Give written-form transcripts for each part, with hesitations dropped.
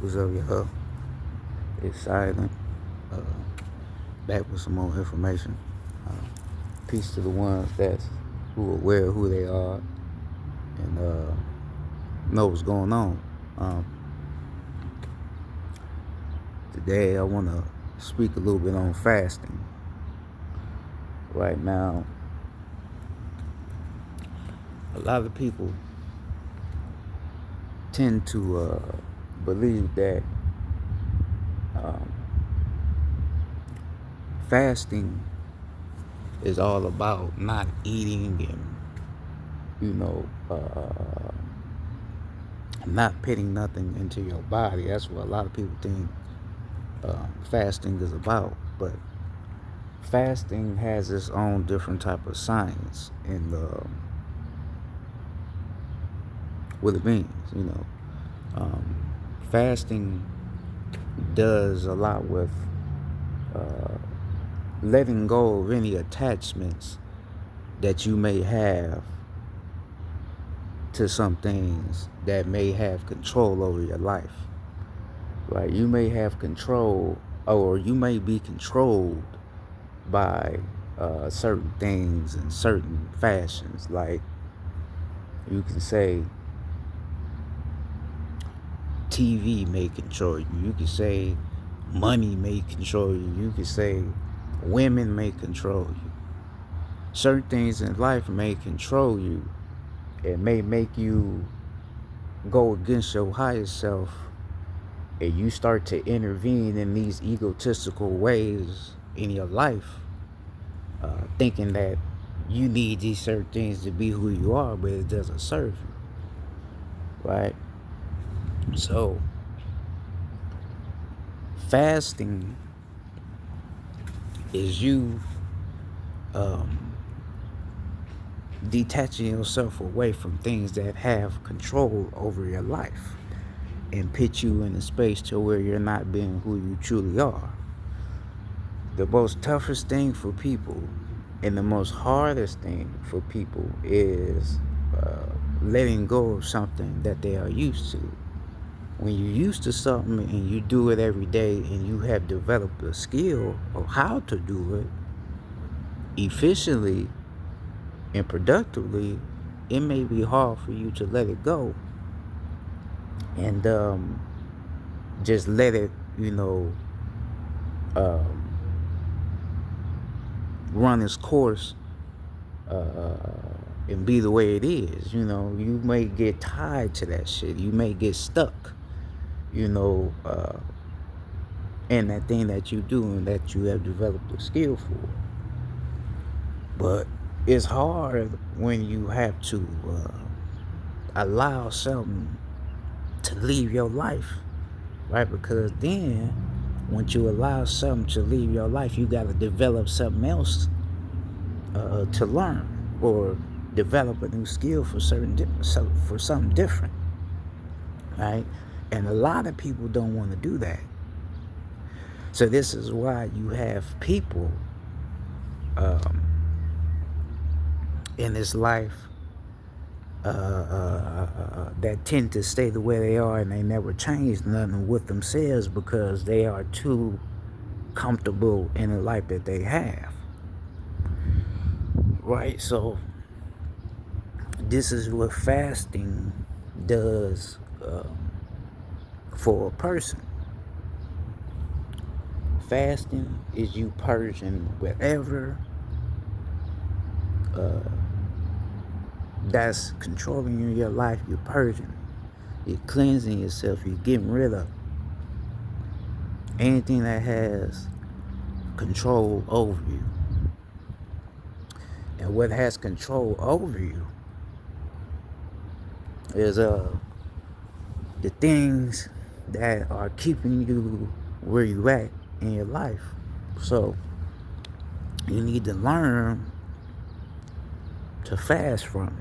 What's up, y'all? It's Silent. Uh, Back with some more information. Peace to the ones who are aware of who they are and know what's going on. Um, Today, I want to speak a little bit on fasting. Right now, a lot of people tend to believe that um, fasting is all about not eating and you know not putting nothing into your body. That's what a lot of people think fasting is about. But fasting has its own different type of science and what it means. Fasting does a lot with uh, letting go of any attachments that you may have to some things that may have control over your life. Right? You may have control, or you may be controlled by certain things and certain fashions. Like you can say TV may control you. You can say money may control you. You can say women may control you. Certain things in life may control you. It may make you go against your higher self, and you start to intervene in these egotistical ways in your life, thinking that you need these certain things to be who you are, but it doesn't serve you, right? So fasting is you detaching yourself away from things that have control over your life and put you in a space to where you're not being who you truly are. The most toughest thing for people and the most hardest thing for people is letting go of something that they are used to. When you're used to something and you do it every day and you have developed a skill of how to do it efficiently and productively, it may be hard for you to let it go and just let it, um, run its course and be the way it is. You may get tied to that shit. You may get stuck, you know, uh, in that thing that you do and that you have developed a skill for. But it's hard when you have to allow something to leave your life, right? Because then once you allow something to leave your life, you got to develop something else to learn, or develop a new skill for for something different, right? And a lot of people don't want to do that. So this is why you have people um, in this life that tend to stay the way they are and they never change nothing with themselves because they are too comfortable in the life that they have, right? So this is what fasting does for a person. Fasting is you purging whatever that's controlling you in your life. You're purging, you're cleansing yourself, you're getting rid of anything that has control over you. And what has control over you is the things that are keeping you where you at in your life. So you need to learn to fast from it,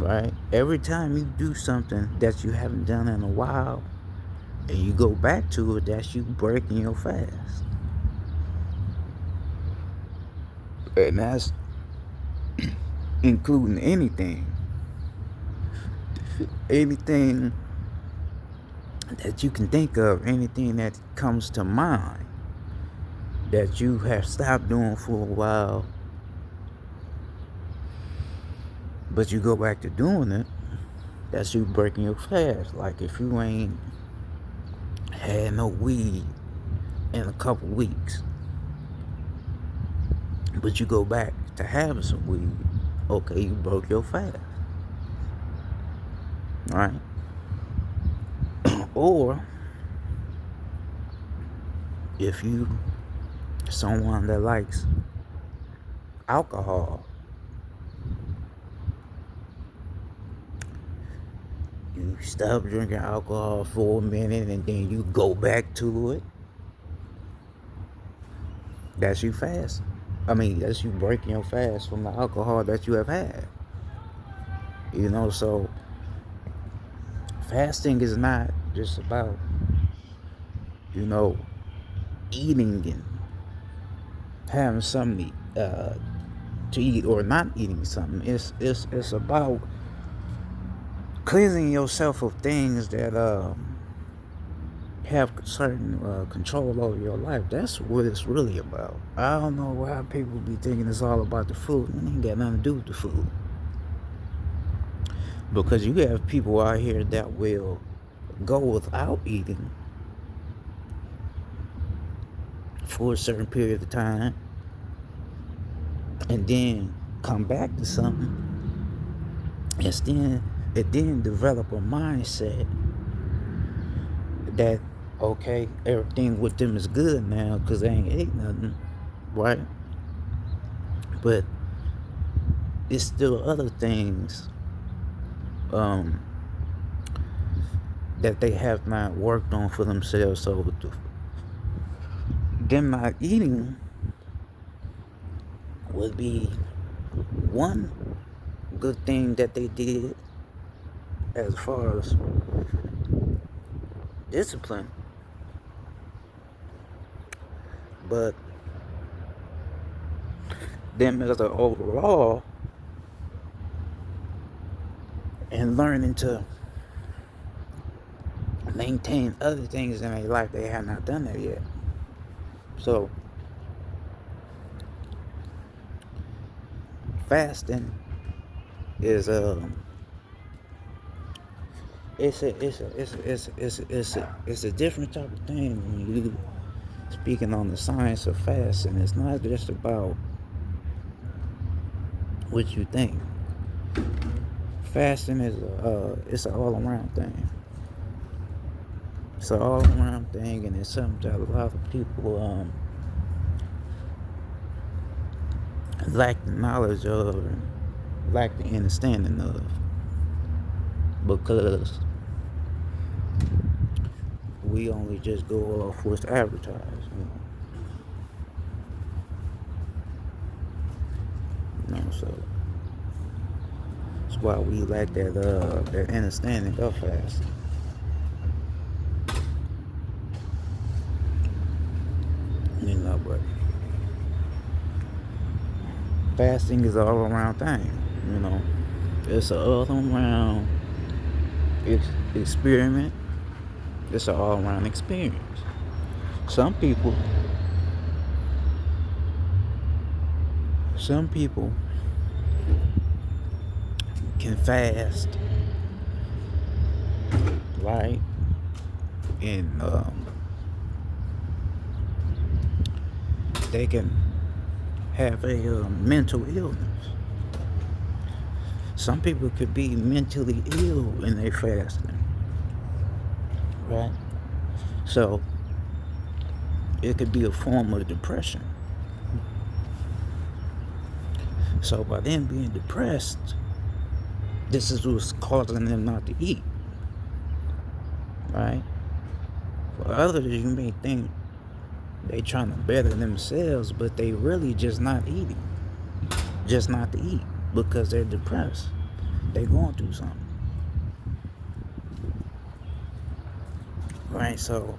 right? Every time you do something that you haven't done in a while and you go back to it, that's you breaking your fast. And that's including anything that you can think of, anything that comes to mind that you have stopped doing for a while, but you go back to doing it, that's you breaking your fast. Like if you ain't had no weed in a couple weeks, but you go back to having some weed, okay, you broke your fast. Right? Or if you someone that likes alcohol, you stop drinking alcohol for a minute and then you go back to it, that's you fast. That's you breaking your fast from the alcohol that you have had. So fasting is not just about, eating and having something to eat or not eating something. It's about cleansing yourself of things that have certain control over your life. That's what it's really about. I don't know why people be thinking it's all about the food. It ain't got nothing to do with the food. Because you have people out here that will go without eating for a certain period of time and then come back to something and then develop a mindset that, okay, everything with them is good now because they ain't ate nothing, right? But it's still other things that they have not worked on for themselves. So them not eating would be one good thing that they did as far as discipline. But them as an overall and learning to maintain other things in their life, they have not done that yet. So fasting is it's a different type of thing when you speaking on the science of fasting. It's not just about what you think. Fasting is it's an all around thing. It's an all around thing, and it's something that a lot of people lack the knowledge of and lack the understanding of, because we only just go off what's advertised. So that's why we lack that understanding of fasting. But fasting is an all around thing. It's an all around experiment. It's an all around experience. Some people can fast, right? And they can have a mental illness. Some people could be mentally ill in their fasting, right? So it could be a form of depression. So by them being depressed, this is what's causing them not to eat, right? For others, you may think they trying to better themselves, but they really just not eating, just not to eat, because they're depressed. They're going through something, right? So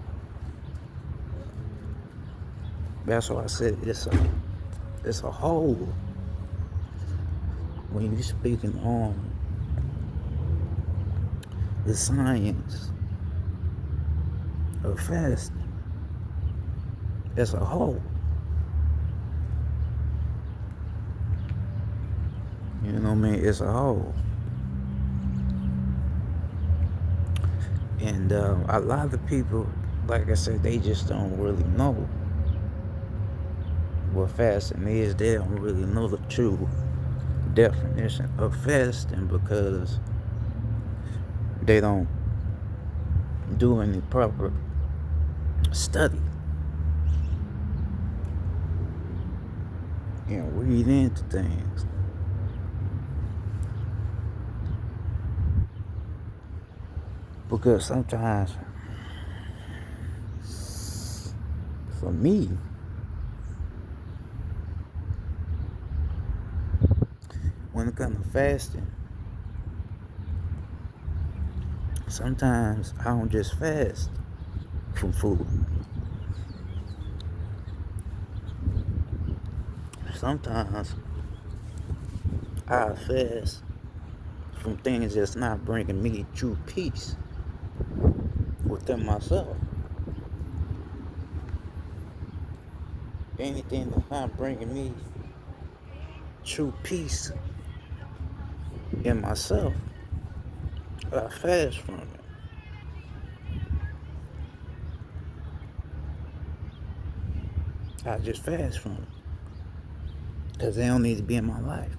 that's why I said it's a whole. When you're speaking on the science of fasting as a whole. You know what I mean? As a whole. And a lot of people, like I said, they just don't really know what fasting is. They don't really know the true definition of fasting because they don't do any proper study and read into things. Because sometimes, for me, when it comes to fasting, sometimes I don't just fast from food. Sometimes I fast from things that's not bringing me true peace within myself. Anything that's not bringing me true peace in myself, I fast from it. I just fast from it. Because they don't need to be in my life.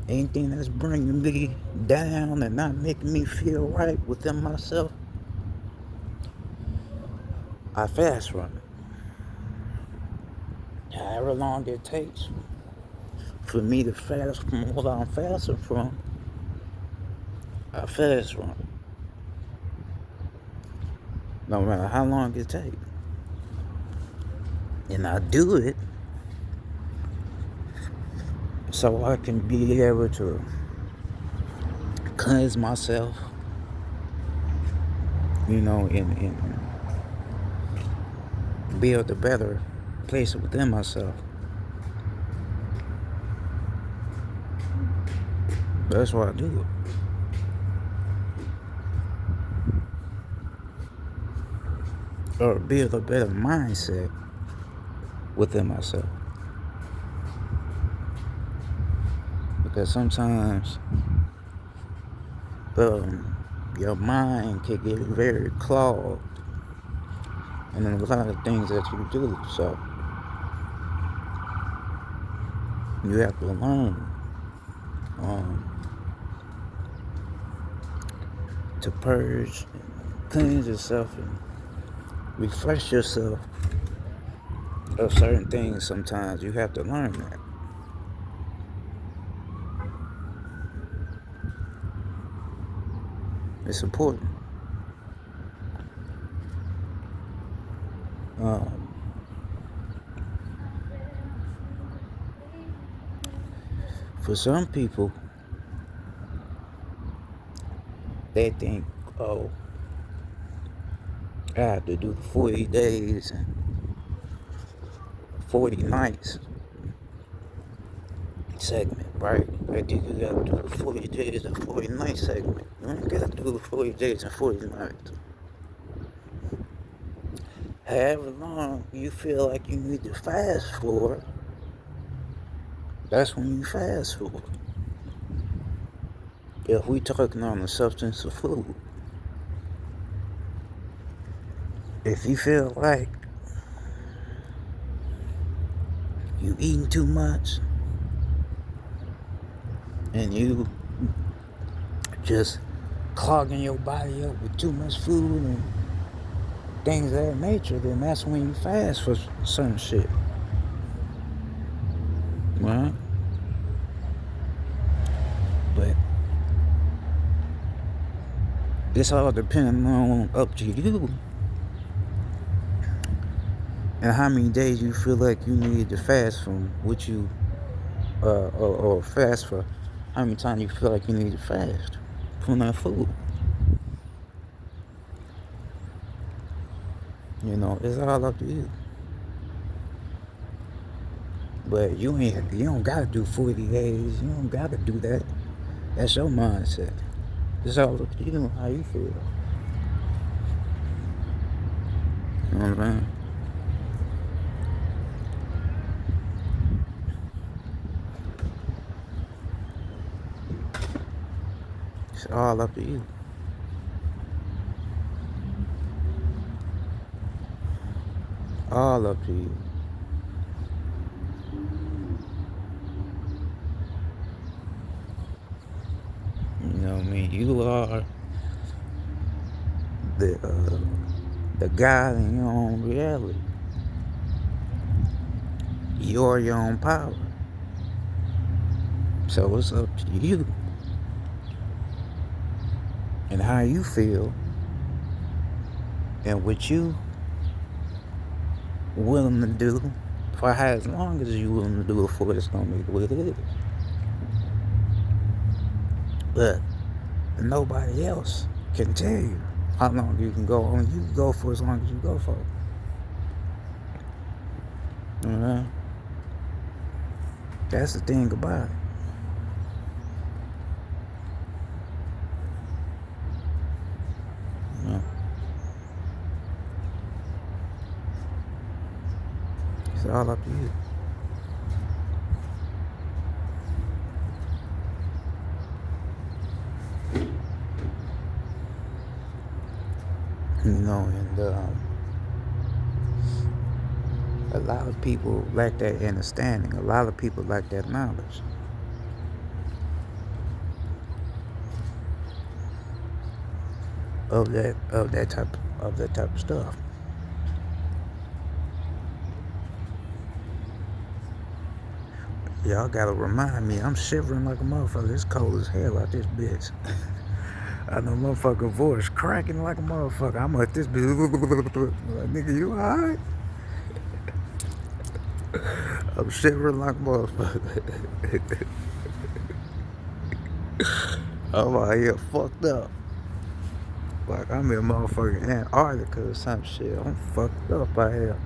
Anything that's bringing me down and not making me feel right within myself, I fast from it. However long it takes for me to fast from what I'm fasting from, I fast from it. No matter how long it takes. And I do it so I can be able to cleanse myself, and build a better place within myself. That's why I do it. Or build a better mindset within myself. Because sometimes your mind can get very clogged and then a lot of things that you do. So you have to learn to purge, cleanse yourself, and refresh yourself of certain things. Sometimes you have to learn that. It's important. For some people, they think, oh, I have to do 40 days and 40 nights segment, right? I think you gotta do the 40 days and 40 nights segment. You ain't gotta do the 40 days and 40 nights. However long you feel like you need to fast for, that's when you fast for. If we talking on the substance of food, if you feel like you eating too much and you just clogging your body up with too much food and things of that nature, then that's when you fast for some shit. Right? But it's all depending on up to you and how many days you feel like you need to fast from what you or fast for how many times you feel like you need to fast from that food. It's all up to you. But you don't gotta do 40 days. You don't gotta do that. That's your mindset. It's all up to you how you feel. You know what I'm saying? It's all up to you. All up to you. You know what I mean? You are the God in your own reality. You're your own power. So it's up to you and how you feel and what you willing to do for how as long as you willing to do it for it's gonna be the way it is. But nobody else can tell you how long you can go on. You can go for as long as you go for. You know? That's the thing about it. You know? It's all up to you. You know, and a lot of people lack that understanding. A lot of people lack that knowledge. Of that type of stuff. Y'all gotta remind me, I'm shivering like a motherfucker. It's cold as hell out this bitch. I know motherfucker voice cracking like a motherfucker. I'm like this bitch. Like, nigga, you alright? I'm shivering like a motherfucker. I'm out here fucked up. Like I'm in motherfucking Antarctica or some shit. I'm fucked up out here.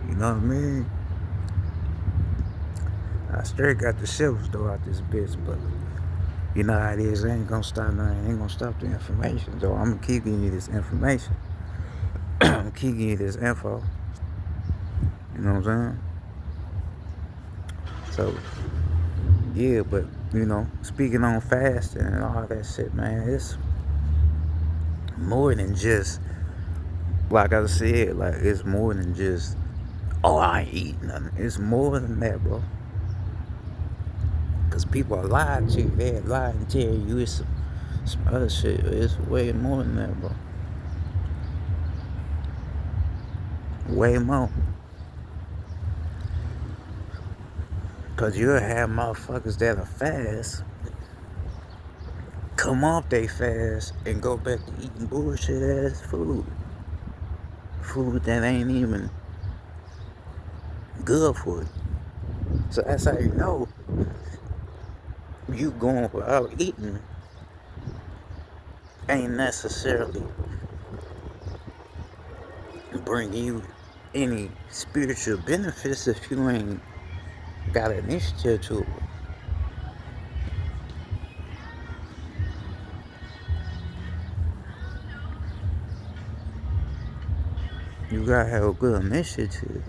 You know what I mean? I straight got the shivers though out this bitch, but you know how it is. I ain't gonna stop nothing. I ain't gonna stop the information though. I'm gonna keep giving you this information. I'm gonna keep giving you this info. You know what I'm saying? So yeah, but you know, speaking on fasting and all that shit, man, it's more than just like I said, like it's more than just oh I ain't eat nothing. It's more than that, bro. Cause people are lying to you. They lie and tell you it's some other shit. It's way more than that, bro. Way more. Cause you'll have motherfuckers that'll fast, come off they fast, and go back to eating bullshit ass food. Food that ain't even good for you. So that's how you know you going without eating ain't necessarily bring you any spiritual benefits if you ain't got an initiative to it. You gotta have a good initiative,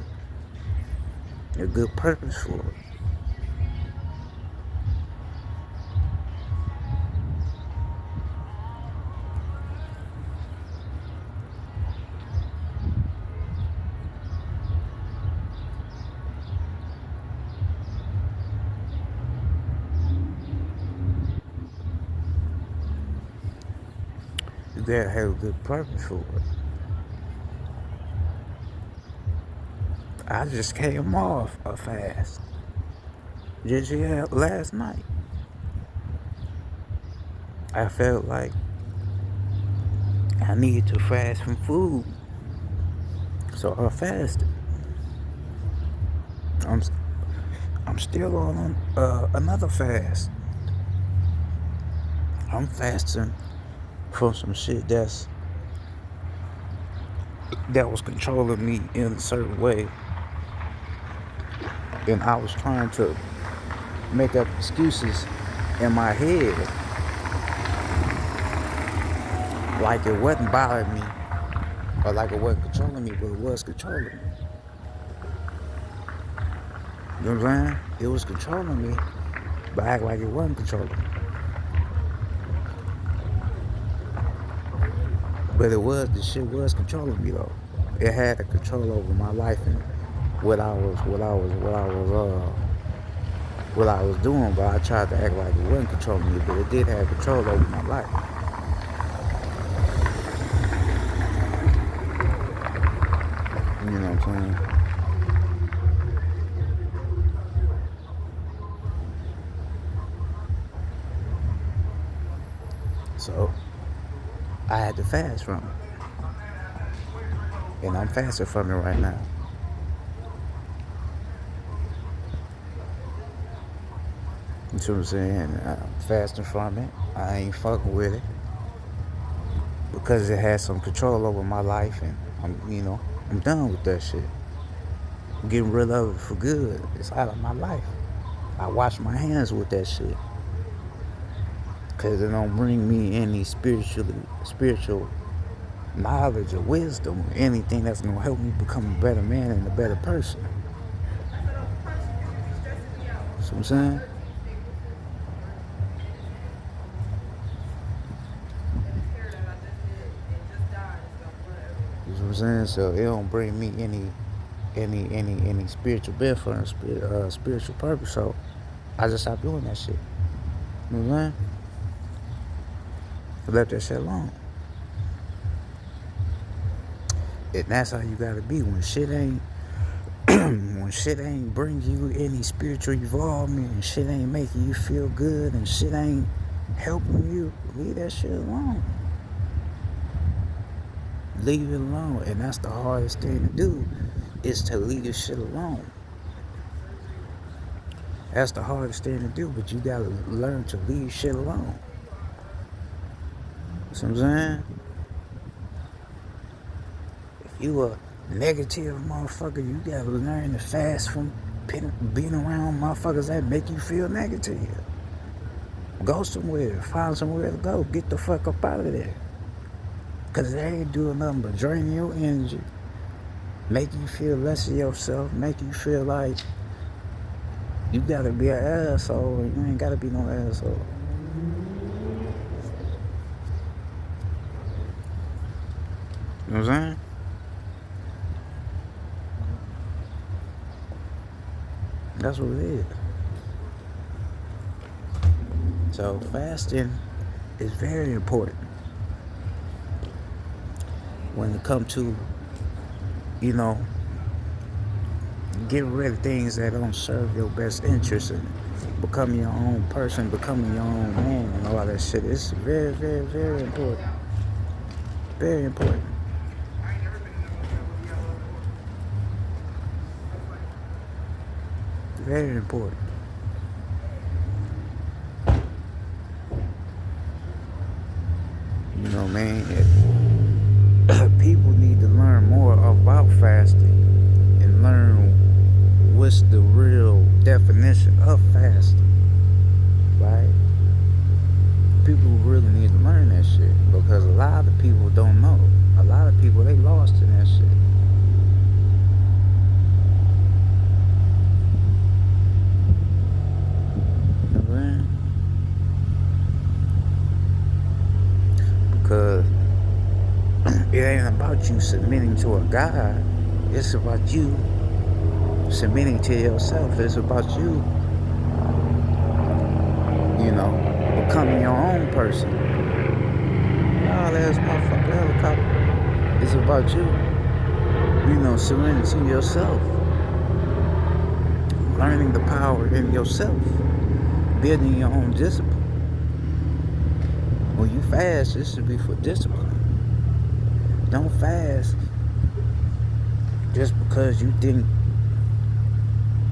a good purpose for it. You gotta have a good purpose for it. I just came off a fast. Just last night. I felt like I needed to fast from food. So I fasted. I'm still on another fast. I'm fasting from some shit that was controlling me in a certain way. And I was trying to make up excuses in my head. Like it wasn't bothering me Or like it wasn't controlling me, but it was controlling me. You know what I'm saying? It was controlling me, but I act like it wasn't controlling me. But the shit was controlling me though. It had a control over my life and what I was doing, but I tried to act like it wasn't controlling me, but it did have control over my life. You know what I'm saying? So I had to fast from it. And I'm fasting from it right now. You see what I'm saying? I'm fasting from it. I ain't fucking with it. Because it has some control over my life, and I'm done with that shit. I'm getting rid of it for good. It's out of my life. I wash my hands with that shit. Because it don't bring me any spiritual knowledge or wisdom or anything that's going to help me become a better man and a better person. See what I'm saying? You know what I'm saying? So it don't bring me any spiritual benefit or spiritual purpose. So I just stopped doing that shit. You know what I'm saying? I left that shit alone. And that's how you gotta be when shit ain't bring you any spiritual involvement and shit ain't making you feel good and shit ain't helping you, leave that shit alone. Leave it alone. And that's the hardest thing to do, is to leave this shit alone. That's the hardest thing to do, but you gotta learn to leave shit alone. You see what I'm saying? If you a negative motherfucker, you gotta learn to fast from being around motherfuckers that make you feel negative. Go somewhere, find somewhere to go, get the fuck up out of there. Cause they ain't doing nothing but draining your energy, make you feel less of yourself, make you feel like you gotta be an asshole. You ain't gotta be no asshole. You know what I'm saying? That's what it is. So fasting is very important when it comes to, getting rid of things that don't serve your best interest and becoming your own person, becoming your own man and all that shit. It's very, very, very important. Very important. Very important. You know, man, people need to learn more about fasting and learn what's the real definition of fasting, right? People really need to learn that shit, because a lot of people don't know. A lot of people, they lost in that shit. You know what I'm saying? Because it ain't about you submitting to a God. It's about you submitting to yourself. It's about you, becoming your own person. Oh, there's motherfucker helicopter. It's about you, surrendering to yourself. Learning the power in yourself. Building your own discipline. When you fast, this should be for discipline. Don't fast just because you think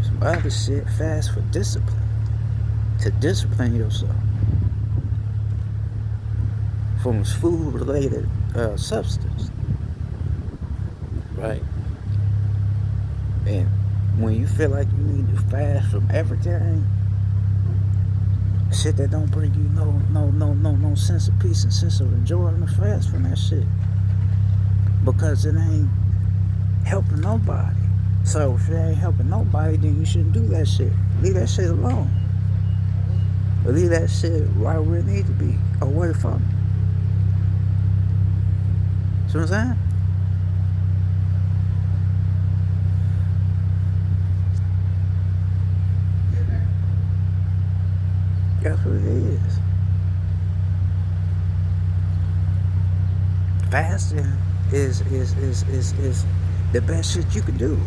some other shit. Fast for discipline. To discipline yourself from food related substance. Right? And when you feel like you need to fast from everything, shit that don't bring you no sense of peace and sense of enjoyment, fast from that shit. because it ain't helping nobody. So if it ain't helping nobody, then you shouldn't do that shit. Leave that shit alone. Or leave that shit right where it needs to be, away from it. See what I'm saying? That's what it is. Fasting is the best shit you can do.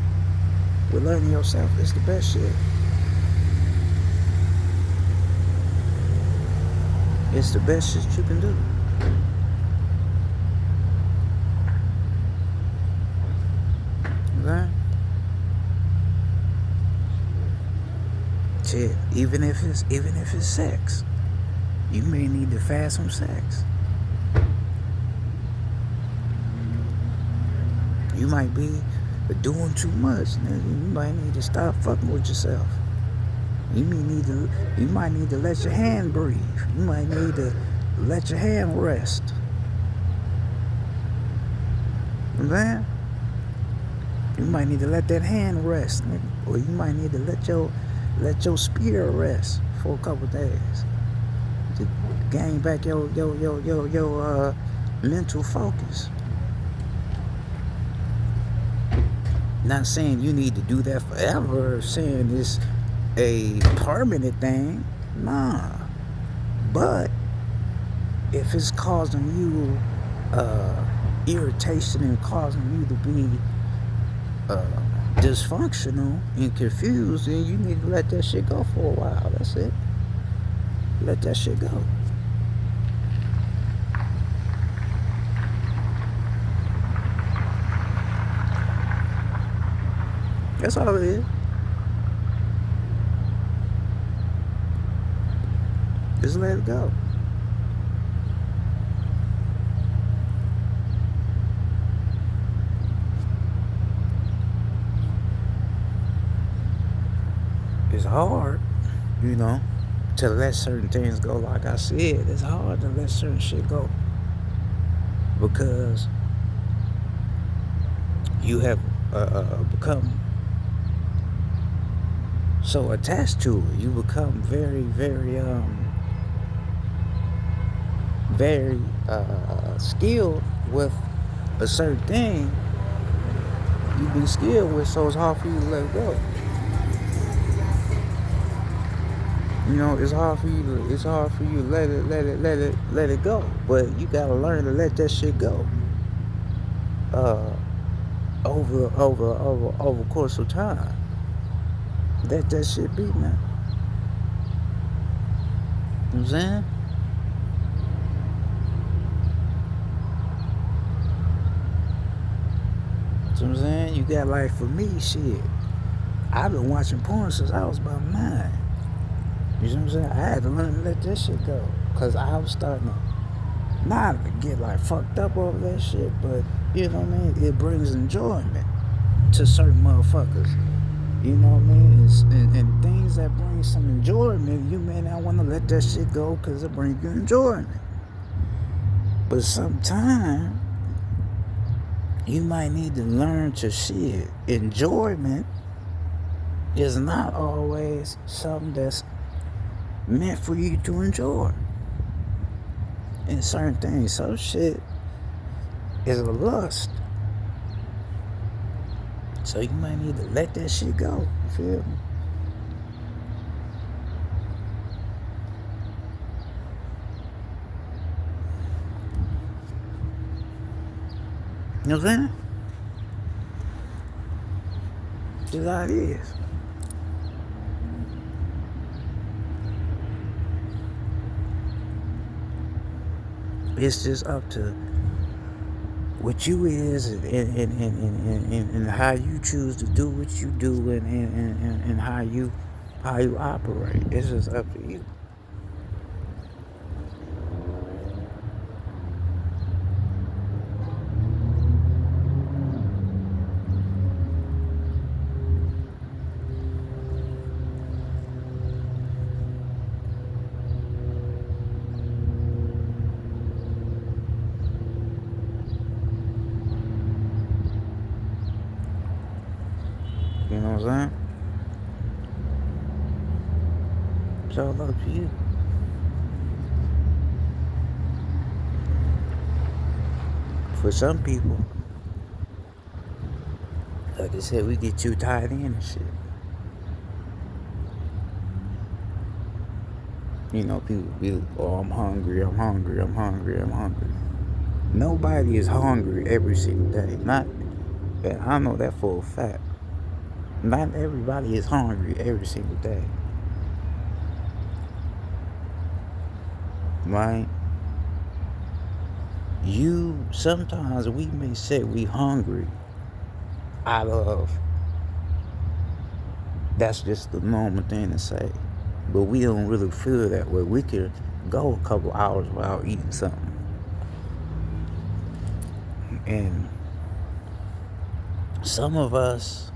With learning yourself, it's the best shit. It's the best shit you can do. Okay? Shit, even if it's sex, you may need to fast from sex. You might be doing too much, nigga. You might need to stop fucking with yourself. You might need to let your hand breathe. You might need to let your hand rest. You know what I'm saying? You might need to let that hand rest, nigga. Or you might need to let your spirit rest for a couple days to gain back your mental focus. Not saying you need to do that forever, saying it's a permanent thing. Nah. But if it's causing you irritation and causing you to be dysfunctional and confused, then you need to let that shit go for a while. That's it. Let that shit go. That's all it is. Just let it go. It's hard, to let certain things go. Like I said, it's hard to let certain shit go because you have become so attached to it. You become very, very, very skilled with a certain thing. You be skilled with, so it's hard for you to let it go. It's hard for you to let it go. But you gotta learn to let that shit go. Over the course of time. Let that shit be, man. You know what I'm saying? So I'm saying, you got, like, for me, shit, I've been watching porn since I was about 9. You know what I'm saying? I had to learn to let that shit go. Because I was starting to not get, like, fucked up over that shit, but, you know what I mean? It brings enjoyment to certain motherfuckers. You know what I mean? And things that bring some enjoyment, you may not want to let that shit go because it brings you enjoyment. But sometimes, you might need to learn to shit. Enjoyment is not always something that's meant for you to enjoy. In certain things, some shit is a lust. So you might need to let that shit go. You feel me? You know what I'm saying? That's how it is. It's just up to what you is and how you choose to do what you do and how you operate. It's just up to you. know what I'm saying? It's all up to you. For some people, like I said, we get too tied in and shit. You know, people be, oh, I'm hungry, I'm hungry, I'm hungry, I'm hungry. Nobody is hungry every single day. Not, and I know that for a fact. Not everybody is hungry every single day. Right? Sometimes we may say we hungry out of, that's just the normal thing to say. But we don't really feel that way. We could go a couple hours without eating something. And some of us,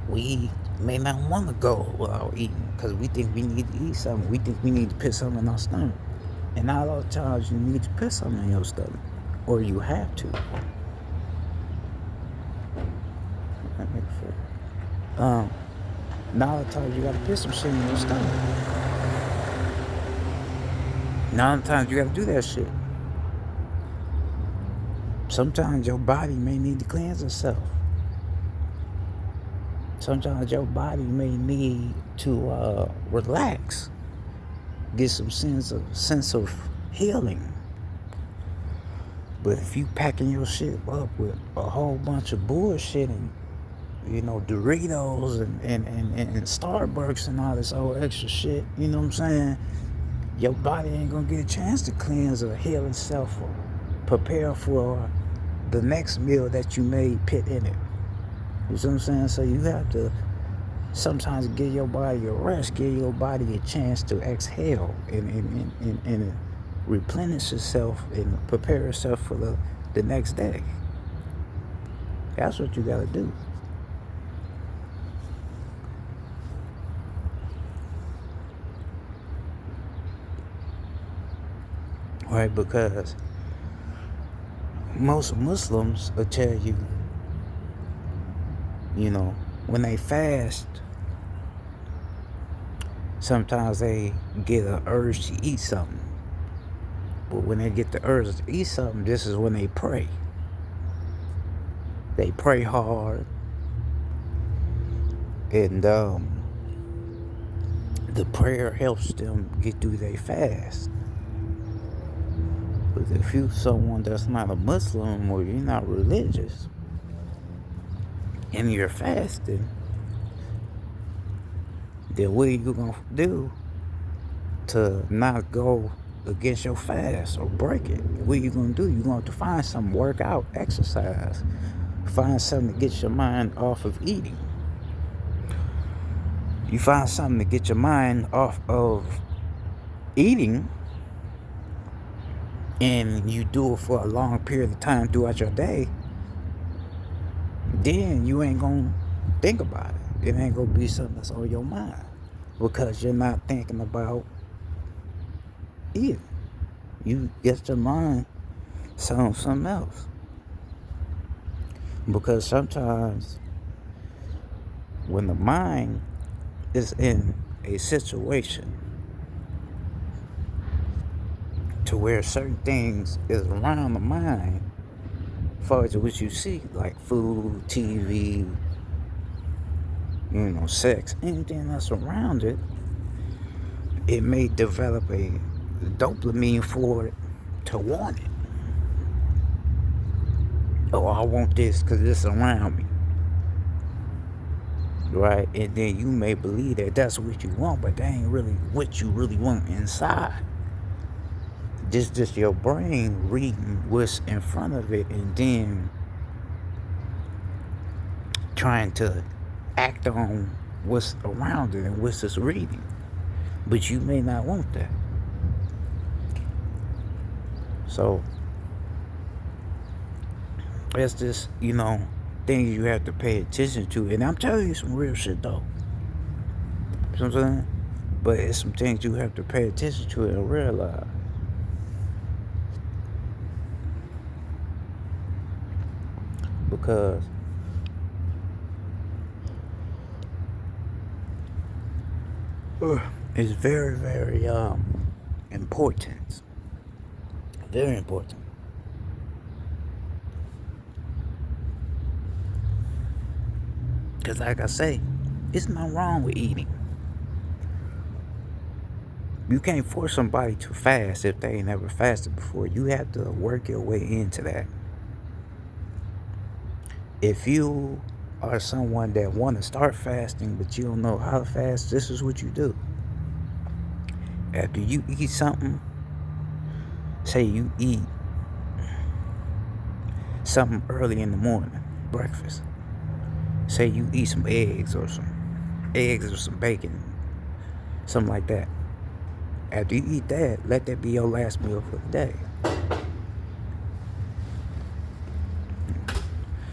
we may not want to go without eating because we think we need to eat something. We think we need to put something in our stomach. And not all the times you need to put something in your stomach. Or you have to. Not all the times you gotta put some shit in your stomach. Not all the times you gotta do that shit. Sometimes your body may need to cleanse itself. Sometimes your body may need to relax. Get some sense of healing. But if you packing your shit up with a whole bunch of bullshit and, you know, Doritos and Starbucks and all this old extra shit, you know what I'm saying? Your body ain't gonna get a chance to cleanse or heal itself or prepare for the next meal that you may put in it. You see what I'm saying? So you have to sometimes give your body a rest, give your body a chance to exhale and replenish itself and prepare itself for the next day. That's what you gotta do. Right? Because most Muslims will tell you, you know, when they fast, sometimes they get an urge to eat something. But when they get the urge to eat something, this is when they pray. They pray hard. And the prayer helps them get through their fast. But if you're someone that's not a Muslim or you're not religious and you're fasting, then what are you going to do to not go against your fast or break it? What are you going to do? You're going to have to find something, work out, exercise. Find something to get your mind off of eating. You find something to get your mind off of eating, and you do it for a long period of time throughout your day, then you ain't gonna think about it. It ain't gonna be something that's on your mind because you're not thinking about eating. You get your mind on something else. Because sometimes when the mind is in a situation to where certain things is around the mind, as far as what you see, like food, TV, you know, sex, anything that's around it, it may develop a dopamine for it to want it. Oh, I want this because it's around me. Right? And then you may believe that that's what you want, but that ain't really what you really want inside. Just your brain reading what's in front of it and then trying to act on what's around it and what's it's reading. But you may not want that. So that's just, you know, things you have to pay attention to. And I'm telling you some real shit though. You know what I'm saying? But it's some things you have to pay attention to and realize. Because is very, very important. Very important. Because like I say, it's nothing wrong with eating. You can't force somebody to fast if they ain't never fasted before. You have to work your way into that. If you are someone that want to start fasting but you don't know how to fast, this is what you do. After you eat something, say you eat something early in the morning, breakfast. Say you eat some eggs or some bacon, something like that. After you eat that, let that be your last meal for the day.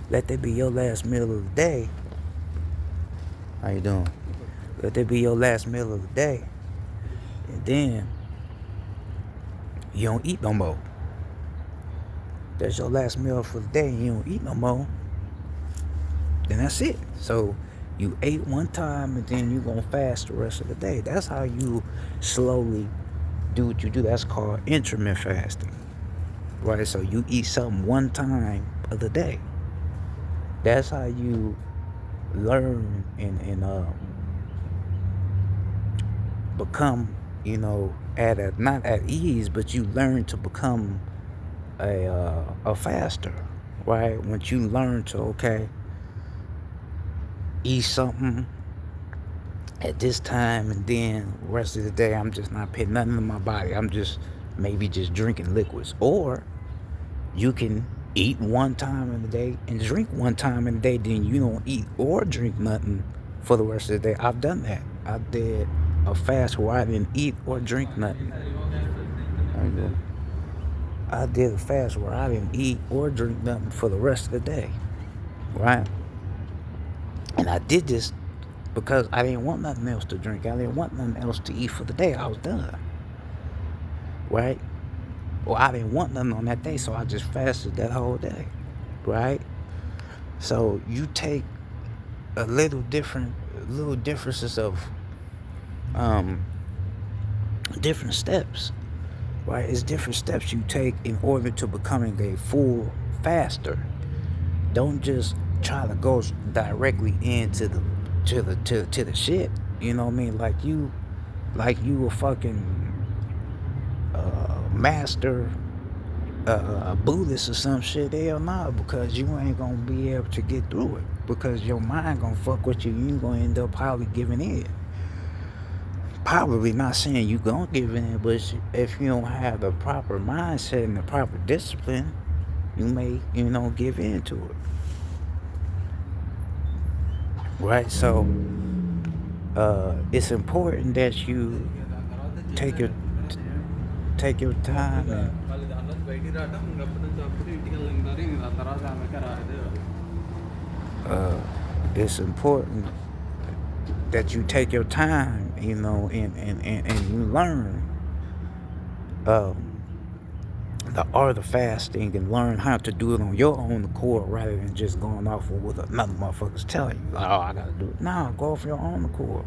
Let that be your last meal of the day. How you doing? Let that be your last meal of the day. And then you don't eat no more. That's your last meal for the day and you don't eat no more. Then that's it. So you ate one time and then you gonna fast the rest of the day. That's how you slowly do what you do. That's called intermittent fasting. Right? So you eat something one time of the day. That's how you learn and become, not at ease, but you learn to become a faster, right? Once you learn to eat something at this time and then the rest of the day I'm just not putting nothing in my body. I'm just maybe just drinking liquids. Or you can eat one time in the day and drink one time in the day, then you don't eat or drink nothing for the rest of the day. I've done that. I did a fast where I didn't eat or drink nothing. I did a fast where I didn't eat or drink nothing for the rest of the day, right? And I did this because I didn't want nothing else to drink. I didn't want nothing else to eat for the day. I was done, right? Well, I didn't want nothing on that day, so I just fasted that whole day, right? So you take little differences of different steps, right? It's different steps you take in order to becoming a full faster. Don't just try to go directly into the shit. You know what I mean? Like you a fucking master Buddhist or some shit. Hell no, because you ain't gonna be able to get through it. Because your mind gonna fuck with you. You gonna end up probably giving in. Probably not saying you gonna give in, but if you don't have the proper mindset and the proper discipline, you may, give in to it. Right? So it's important that you take your time and it's important that you take your time, and you learn the art of fasting and learn how to do it on your own accord rather than just going off of what another motherfucker's telling you. Like, oh, I gotta do it. Nah, go off your own accord.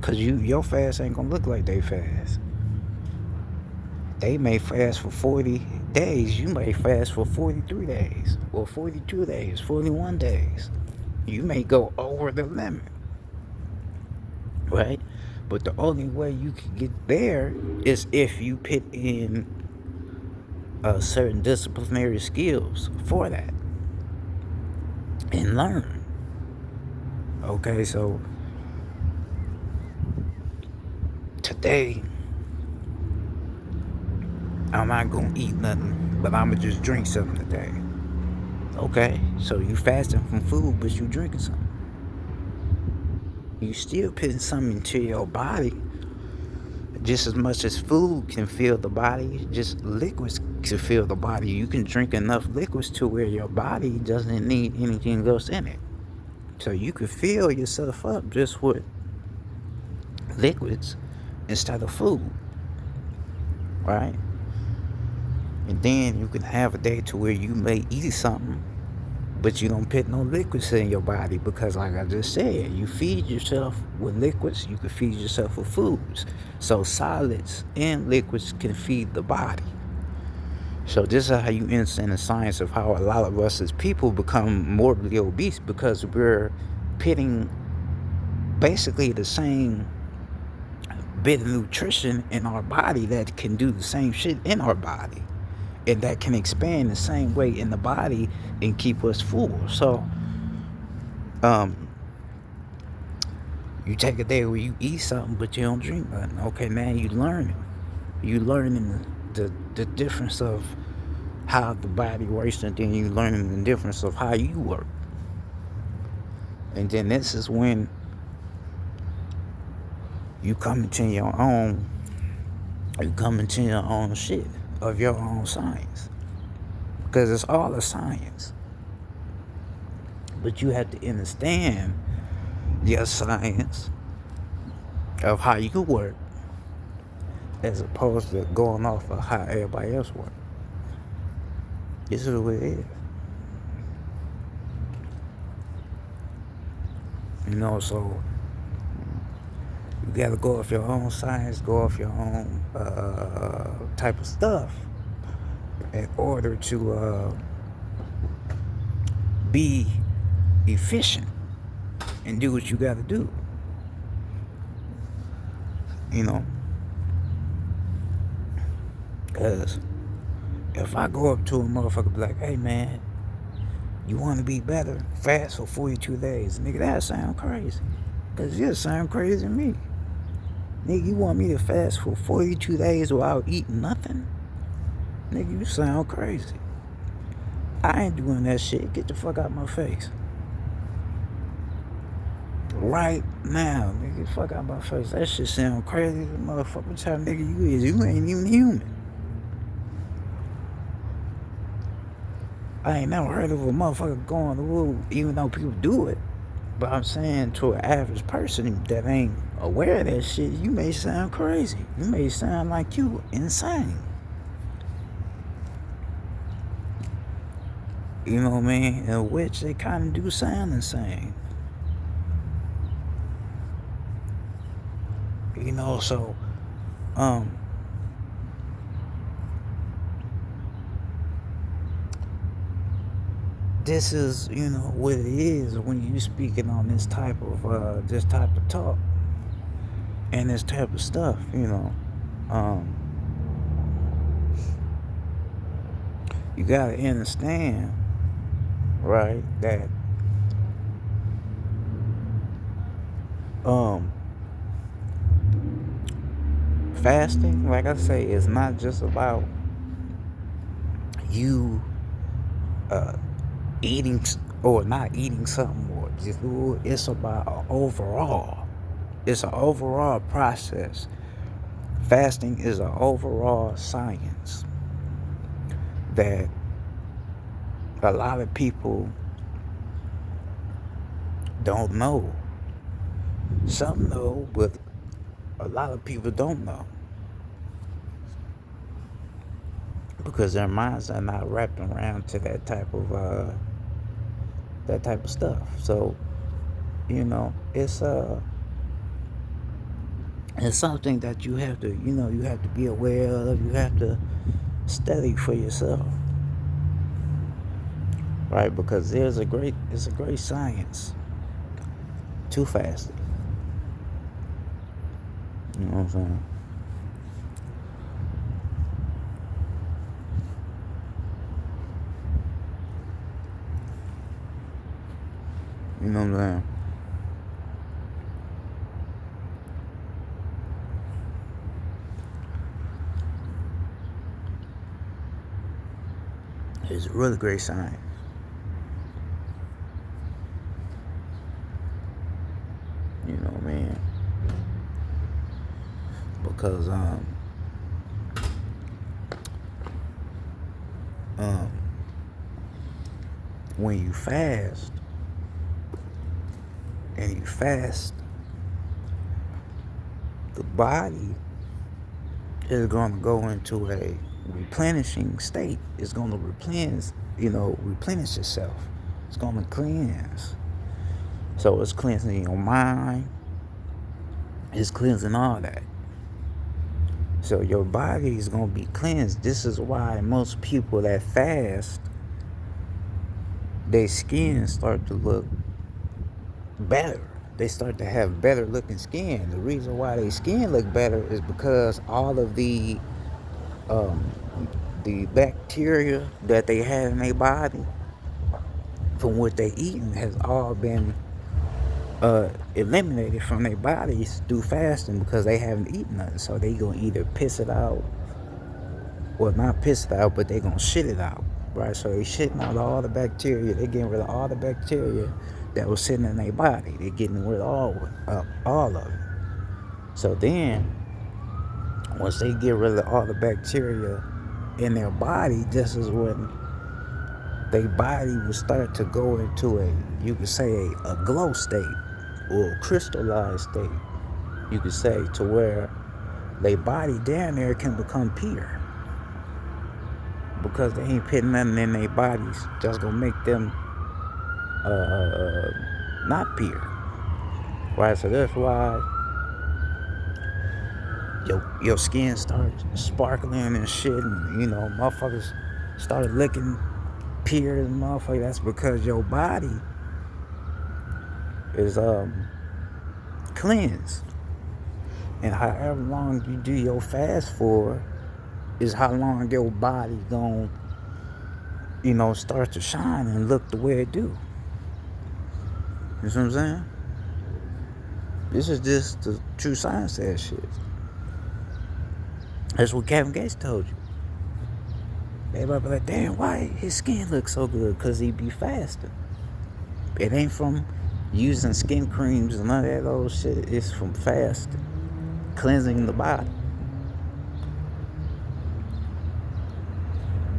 Cause your fast ain't gonna look like they fast. They may fast for 40 days. You may fast for 43 days or 42 days, 41 days. You may go over the limit, right? But the only way you can get there is if you put in certain disciplinary skills for that and learn. Okay, so today I'm not gonna eat nothing, but I'ma just drink something today. Okay, so you fasting from food, but you drinking something. You still putting something into your body. Just as much as food can fill the body, just liquids can fill the body. You can drink enough liquids to where your body doesn't need anything else in it. So you can fill yourself up just with liquids instead of food, right? And then you can have a day to where you may eat something But you don't put no liquids in your body because, like I just said, you feed yourself with liquids, you can feed yourself with foods. So solids and liquids can feed the body. So this is how you understand the science of how a lot of us as people become morbidly obese, because we're pitting basically the same bit of nutrition in our body that can do the same shit in our body, and that can expand the same way in the body and keep us full. So you take a day where you eat something but you don't drink nothing. Okay, man, you learning the difference of how the body works, and then you learning the difference of how you work. And then this is when you come into your own shit of your own science, because it's all a science. But you have to understand your science of how you work, as opposed to going off of how everybody else works. This is what it is. So you gotta go off your own science, go off your own type of stuff in order to be efficient and do what you gotta do. Because if I go up to a motherfucker be like, hey man, you want to be better? Fast for 42 days. Nigga, that sound crazy. Because you sound crazy to me. Nigga, you want me to fast for 42 days without eating nothing? Nigga, you sound crazy. I ain't doing that shit. Get the fuck out my face. Right now, nigga, fuck out my face. That shit sound crazy. Motherfucker, what type of nigga you is? You ain't even human. I ain't never heard of a motherfucker going to the woo, even though people do it. But I'm saying, to an average person that ain't aware of that shit, you may sound crazy. You may sound like you insane. You know what I mean? In which they kind of do sound insane. So, this is, what it is when you speaking on this type of talk and this type of stuff. You gotta understand, right, that fasting, like I say, is not just about you eating or not eating something, or just, it's about overall. It's an overall process. Fasting is an overall science that a lot of people don't know. Some know, but a lot of people don't know, because their minds are not wrapped around to that type of stuff. So, it's something that you have to be aware of. You have to study for yourself, right? Because it's a great science to fasting. You know what I'm saying? You know what I'm saying? It's a really great science. You know what I mean? Because when you fast the body is going to go into a replenishing state. It's going to replenish itself. It's gonna cleanse. So it's cleansing your mind. It's cleansing all that. So your body is gonna be cleansed. This is why most people that fast, their skin start to look better. They start to have better looking skin. The reason why their skin look better is because all of um, the bacteria that they have in their body from what they eating has all been eliminated from their bodies through fasting because they haven't eaten nothing. So they gonna either piss it out, or not piss it out, but they gonna shit it out, right? So they shitting out all the bacteria. They getting rid of all the bacteria that was sitting in their body. They getting rid of all of it. So then, once they get rid of all the bacteria in their body, this is when their body will start to go into you could say a glow state or a crystallized state. You could say to where their body down there can become pure because they ain't putting nothing in their bodies that's gonna make them not pure, right? So that's why your skin starts sparkling and shit, and motherfuckers started looking pure and motherfucker. That's because your body is cleansed, and however long you do your fast for is how long your body gonna start to shine and look the way it do. You know what I'm saying? This is just the true science of that shit. That's what Kevin Gates told you. Everybody be like, damn, why his skin looks so good? Because he be fasting. It ain't from using skin creams and none of that old shit. It's from fasting. Cleansing the body.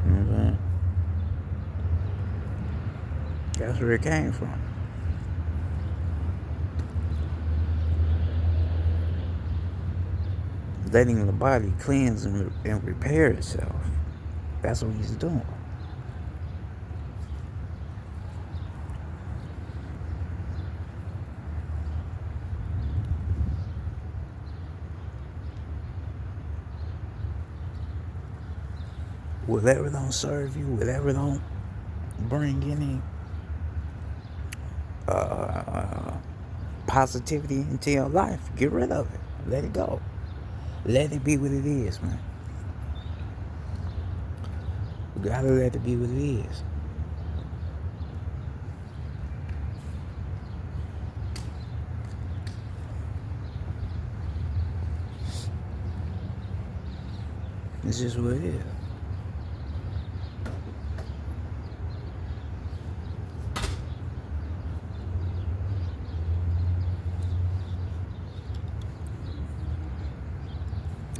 You know what I'm saying? That's where it came from. Letting the body cleanse and repair itself. That's what he's doing. Whatever don't serve you, whatever don't bring any positivity into your life, get rid of it. Let it go. Let it be what it is, man. You gotta let it be what it is. It's just what it is.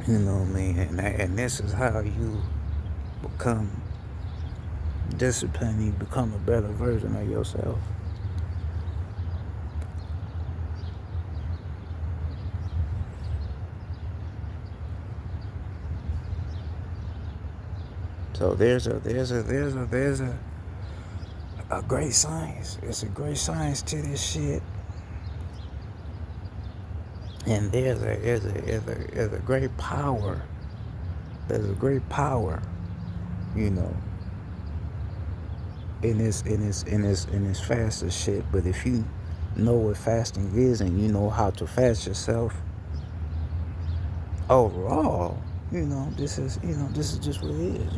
You know what I mean? And this is how you become disciplined. You become a better version of yourself. So there's a great science. It's a great science to this shit. And there's a great power. There's a great power, in this fasting shit. But if you know what fasting is and you know how to fast yourself overall, this is just what it is,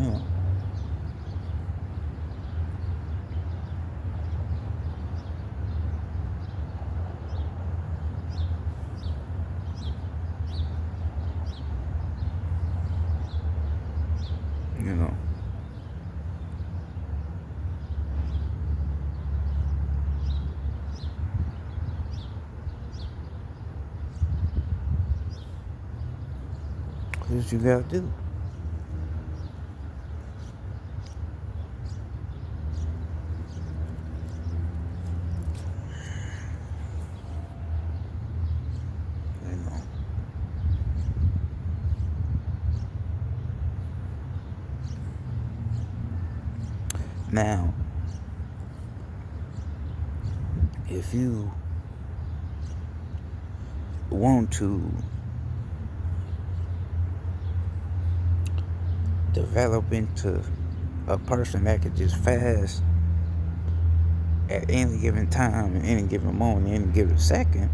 That's what you gotta do. Now, if you want to develop into a person that could just fast at any given time, at any given moment, any given second,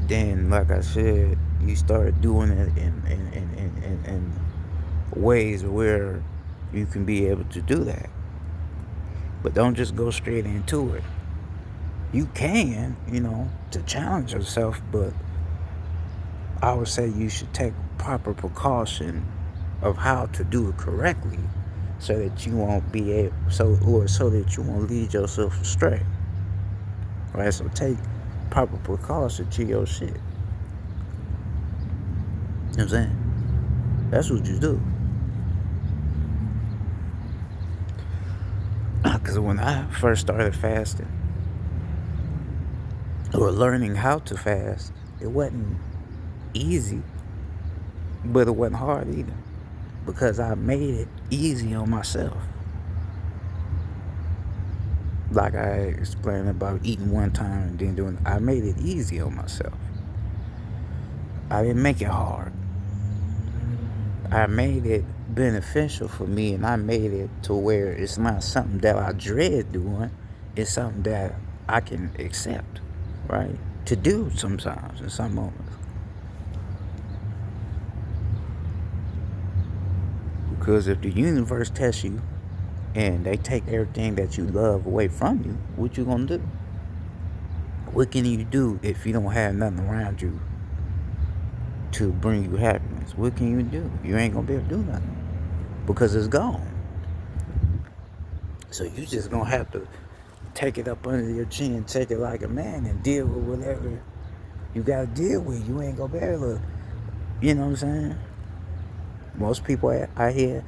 then, like I said, you start doing it in ways where you can be able to do that. But don't just go straight into it. You can, to challenge yourself, but I would say you should take proper precaution of how to do it correctly, so that you won't be able, so that you won't lead yourself astray. Right? So take proper precaution to your shit. You know what I'm saying? That's what you do. Because when I first started fasting, or learning how to fast, it wasn't easy, but it wasn't hard either, because I made it easy on myself. Like I explained about eating one time and then doing, I made it easy on myself. I didn't make it hard. I made it beneficial for me, and I made it to where it's not something that I dread doing. It's something that I can accept, right? To do sometimes in some moments. Because if the universe tests you and they take everything that you love away from you, what you gonna do? What can you do if you don't have nothing around you to bring you happiness? What can you do? You ain't gonna be able to do nothing, because it's gone. So you just gonna have to take it up under your chin, take it like a man, and deal with whatever you gotta deal with. You ain't gonna be able to, you know what I'm saying? Most people out here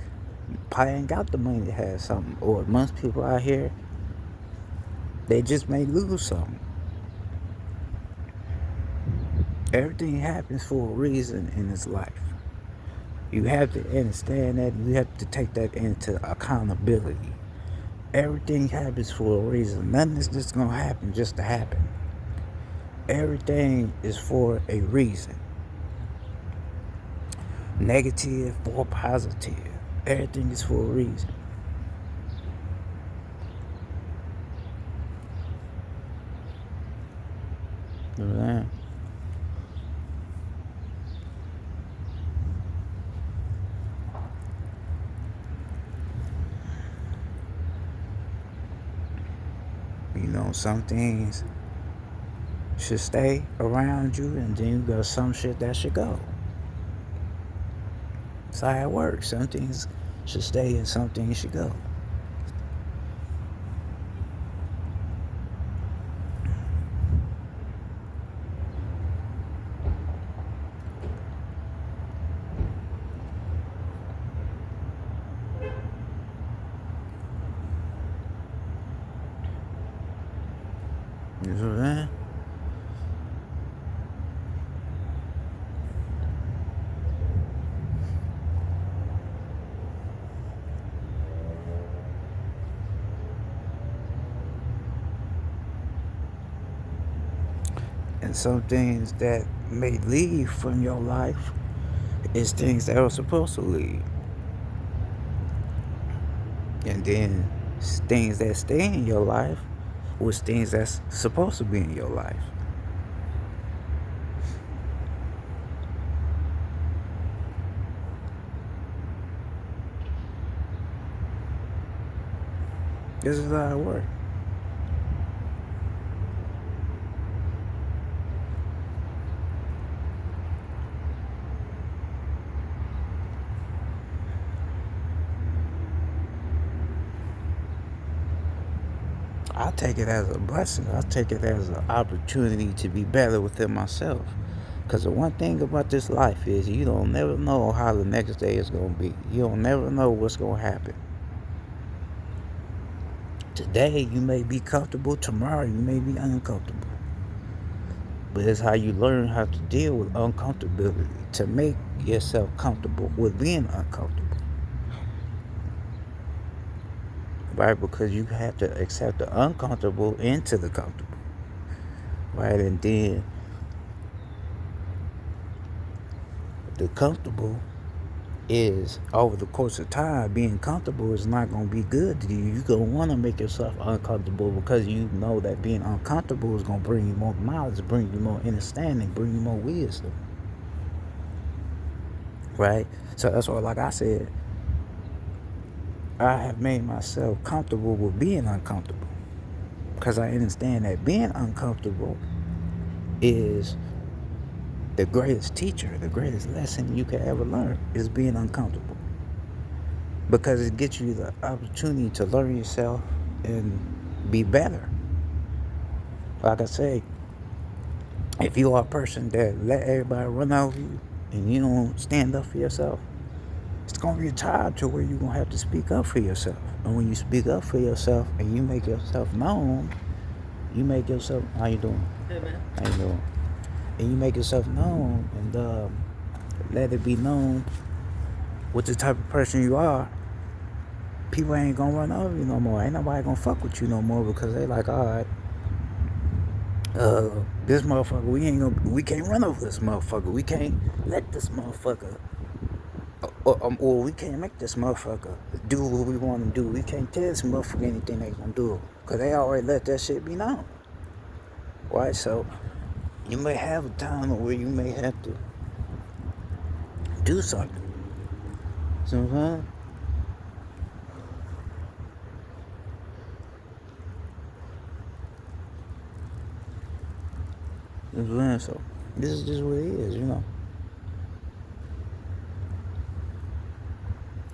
probably ain't got the money to have something, or most people out here, they just may lose something. Everything happens for a reason in this life. You have to understand that. You have to take that into accountability. Everything happens for a reason. Nothing is just gonna happen just to happen. Everything is for a reason. Negative or positive. Everything is for a reason. You know what I'm saying? Some things should stay around you, and then you got some shit that should go. That's how it works. Some things should stay and some things should go. You know what I'm saying? And some things that may leave from your life is things that are supposed to leave. And then things that stay in your life was things that's supposed to be in your life. This is how it works. I take it as a blessing. I take it as an opportunity to be better within myself. Because the one thing about this life is you don't never know how the next day is going to be. You don't never know what's going to happen. Today you may be comfortable. Tomorrow you may be uncomfortable. But it's how you learn how to deal with uncomfortability, to make yourself comfortable with being uncomfortable. right? Because you have to accept the uncomfortable into the comfortable, right? And then the comfortable is, over the course of time, being comfortable is not going to be good to you. You're going to want to make yourself uncomfortable because you know that being uncomfortable is going to bring you more knowledge, bring you more understanding, bring you more wisdom, right? So that's why, like I said, I have made myself comfortable with being uncomfortable because I understand that being uncomfortable is the greatest teacher, the greatest lesson you can ever learn is being uncomfortable, because it gets you the opportunity to learn yourself and be better. Like I say, if you are a person that let everybody run over you and you don't stand up for yourself, it's going to be a time to where you're going to have to speak up for yourself. And when you speak up for yourself and you make yourself known, you make yourself, how you doing? Hey, man. How you doing? And you make yourself known and let it be known what the type of person you are. People ain't gonna run over you no more. Ain't nobody gonna fuck with you no more because they like, all right, this motherfucker, we can't run over this motherfucker. We can't let this motherfucker, or we can't make this motherfucker do what we want to do. We can't tell this motherfucker anything they gonna do because they already let that shit be known, right? So you may have a time where you may have to do something. So, so this is just what it is, you know.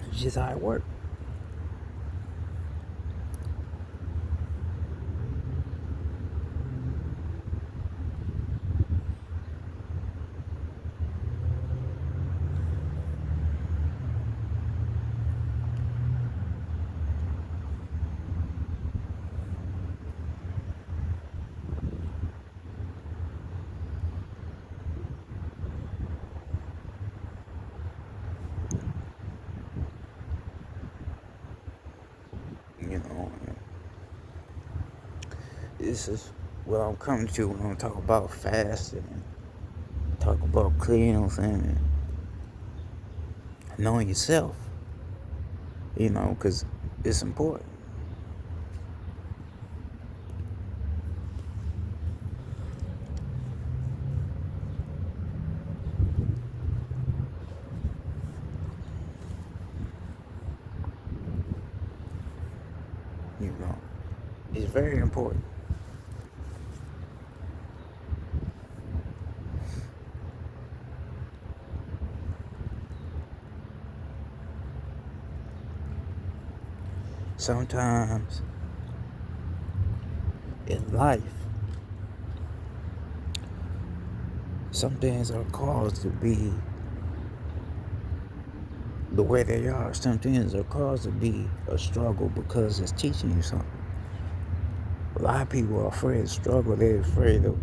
It's just how it works. You know, this is what I'm coming to when I talk about fasting and talk about cleansing and knowing yourself, you know, because it's important. You know, it's very important. Sometimes in life, some things are caused to be the way they are. Some things are caused to be a struggle because it's teaching you something. A lot of people are afraid of struggle. They're afraid of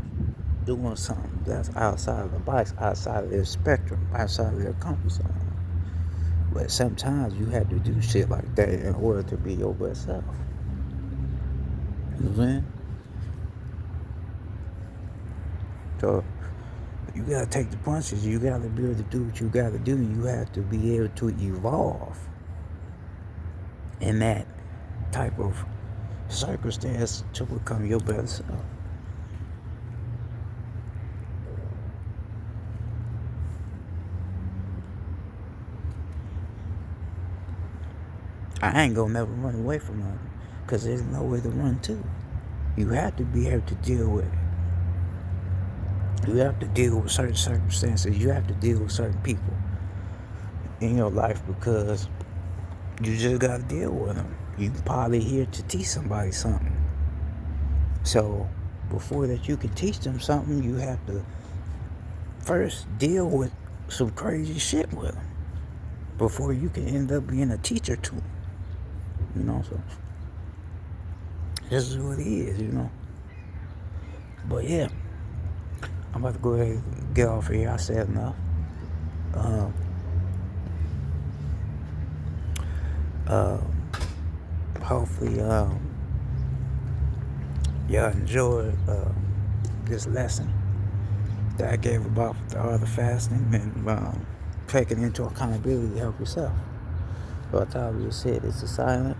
doing something that's outside of the box, outside of their spectrum, outside of their comfort zone. But sometimes you have to do shit like that in order to be your best self. You know what I'm saying? So you gotta take the punches. You gotta be able to do what you gotta do. You have to be able to evolve in that type of circumstance to become your better self. I ain't gonna never run away from nothing because there's nowhere to run to. You have to be able to deal with it. You have to deal with certain circumstances. You have to deal with certain people in your life because you just gotta deal with them. You probably here to teach somebody something. So before that you can teach them something, you have to first deal with some crazy shit with them before you can end up being a teacher to them. You know, so this is what it is, you know. But yeah, I'm about to go ahead and get off of here. I said enough. hopefully y'all enjoyed this lesson that I gave about the art of fasting and taking into accountability to help yourself. So I thought you said it's a silent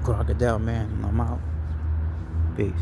crocodile man, and I'm out. Peace.